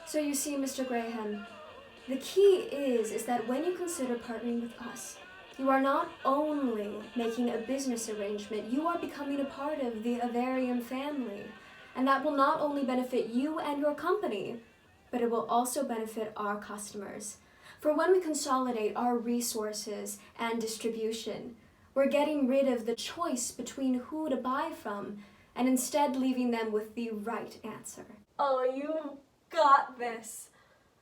So you see, Mr. Graham, the key is that when you consider partnering with us, you are not only making a business arrangement, you are becoming a part of the Avarium family. And that will not only benefit you and your company, but it will also benefit our customers. For when we consolidate our resources and distribution, we're getting rid of the choice between who to buy from and instead leaving them with the right answer. Oh, you got this.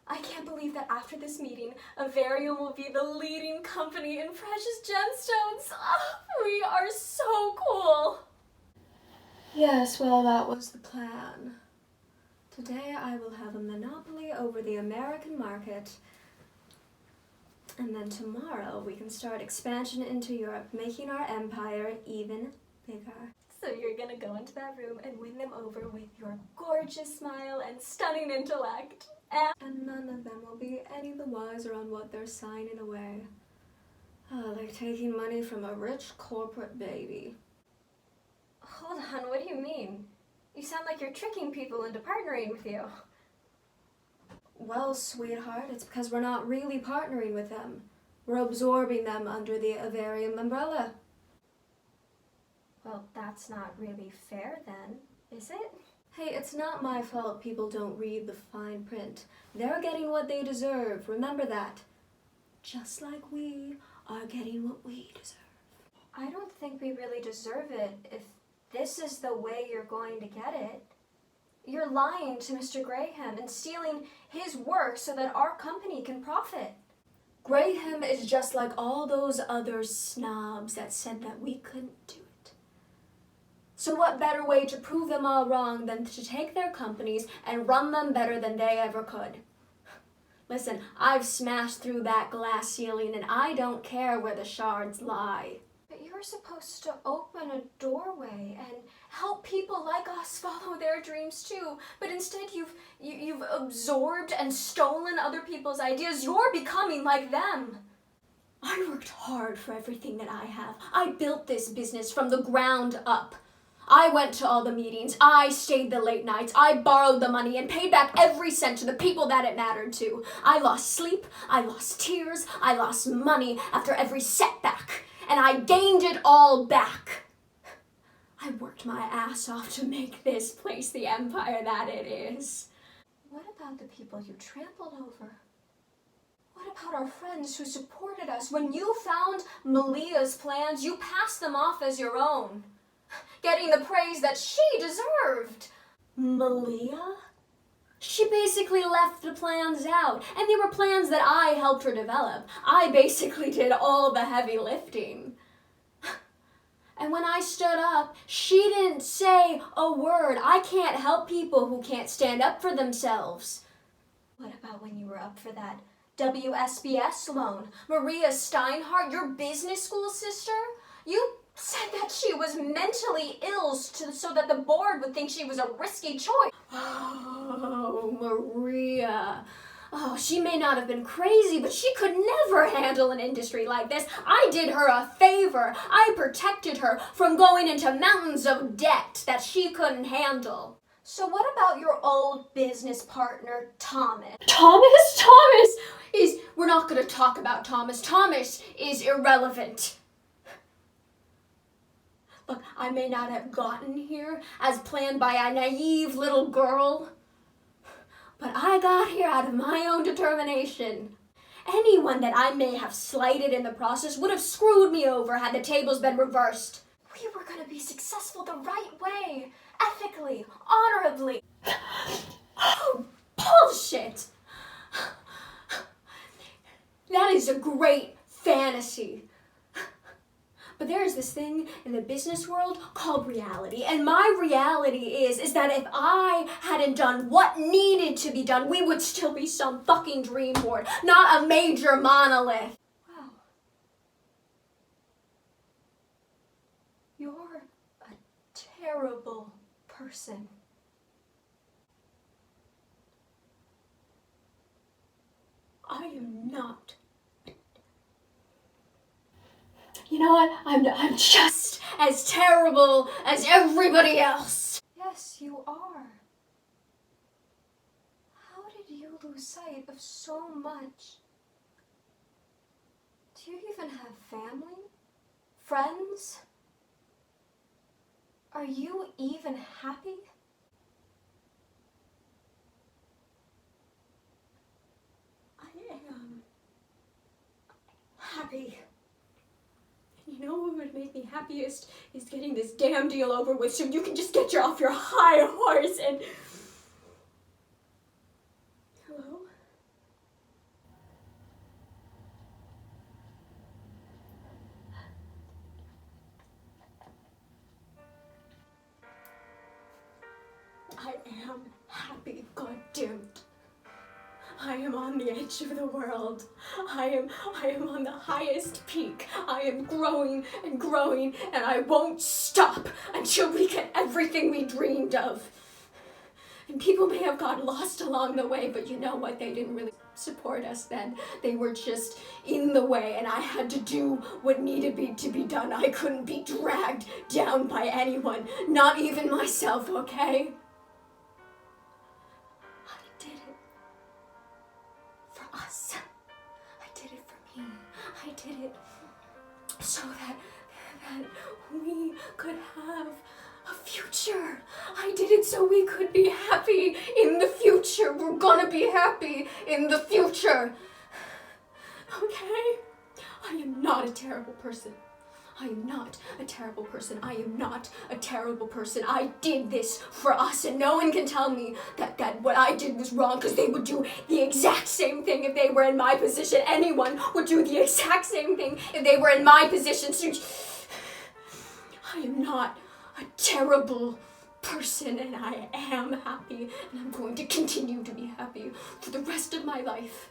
I can't believe that after this meeting, Avarium will be the leading company in precious gemstones. Oh, we are so cool. Yes, well, that was the plan. Today I will have a monopoly over the American market. And then tomorrow we can start expansion into Europe, making our empire even bigger. So you're gonna go into that room and win them over with your gorgeous smile and stunning intellect. And none of them will be any the wiser on what they're signing away. Like taking money from a rich corporate baby. Hold on, what do you mean? You sound like you're tricking people into partnering with you. Well, sweetheart, it's because we're not really partnering with them. We're absorbing them under the Avarium umbrella. Well, that's not really fair then, is it? Hey, it's not my fault people don't read the fine print. They're getting what they deserve, remember that. Just like we are getting what we deserve. I don't think we really deserve it if this is the way you're going to get it. You're lying to Mr. Graham and stealing his work so that our company can profit. Graham is just like all those other snobs that said that we couldn't do it. So what better way to prove them all wrong than to take their companies and run them better than they ever could? Listen, I've smashed through that glass ceiling and I don't care where the shards lie. But you're supposed to open a doorway and help people like us follow their dreams too. But instead you've absorbed and stolen other people's ideas. You're becoming like them. I worked hard for everything that I have. I built this business from the ground up. I went to all the meetings, I stayed the late nights, I borrowed the money and paid back every cent to the people that it mattered to. I lost sleep, I lost tears, I lost money after every setback, and I gained it all back. I worked my ass off to make this place the empire that it is. What about the people you trampled over? What about our friends who supported us? When you found Malia's plans, you passed them off as your own, getting the praise that she deserved. Malia? She basically left the plans out, and they were plans that I helped her develop. I basically did all the heavy lifting. And when I stood up, she didn't say a word. I can't help people who can't stand up for themselves. What about when you were up for that WSBS loan? Maria Steinhardt, your business school sister? You said that she was mentally ill so that the board would think she was a risky choice. Oh, Maria. Oh, she may not have been crazy, but she could never handle an industry like this. I did her a favor. I protected her from going into mountains of debt that she couldn't handle. So what about your old business partner, Thomas? Thomas is... We're not going to talk about Thomas. Thomas is irrelevant. Look, I may not have gotten here as planned by a naive little girl, but I got here out of my own determination. Anyone that I may have slighted in the process would have screwed me over had the tables been reversed. We were going to be successful the right way, ethically, honorably. Oh, bullshit! That is a great fantasy. But there is this thing in the business world called reality. And my reality is that if I hadn't done what needed to be done, we would still be some fucking dream board, not a major monolith. Wow. You're a terrible person. I am not. You know what? I'm just as terrible as everybody else. Yes, you are. How did lose sight of so much. Do you even have family? Friends? Are you even happy? I am happy. And you know what would make me happiest is getting this damn deal over with so you can just get off your high horse and... Hello? I am happy, goddammit. I am on the edge of the world. I am on the highest peak. I am growing and growing, and I won't stop until we get everything we dreamed of. And people may have got lost along the way, but you know what? They didn't really support us then. They were just in the way, and I had to do what needed to be done. I couldn't be dragged down by anyone, not even myself, okay? I did it for us. I did it for me. I did it so that we could have a future. I did it so we could be happy in the future. We're gonna be happy in the future. Okay? I am not a terrible person. I am not a terrible person. I am not a terrible person. I did this for us, and no one can tell me that what I did was wrong, because they would do the exact same thing if they were in my position. Anyone would do the exact same thing if they were in my position. So I am not a terrible person, and I am happy, and I'm going to continue to be happy for the rest of my life.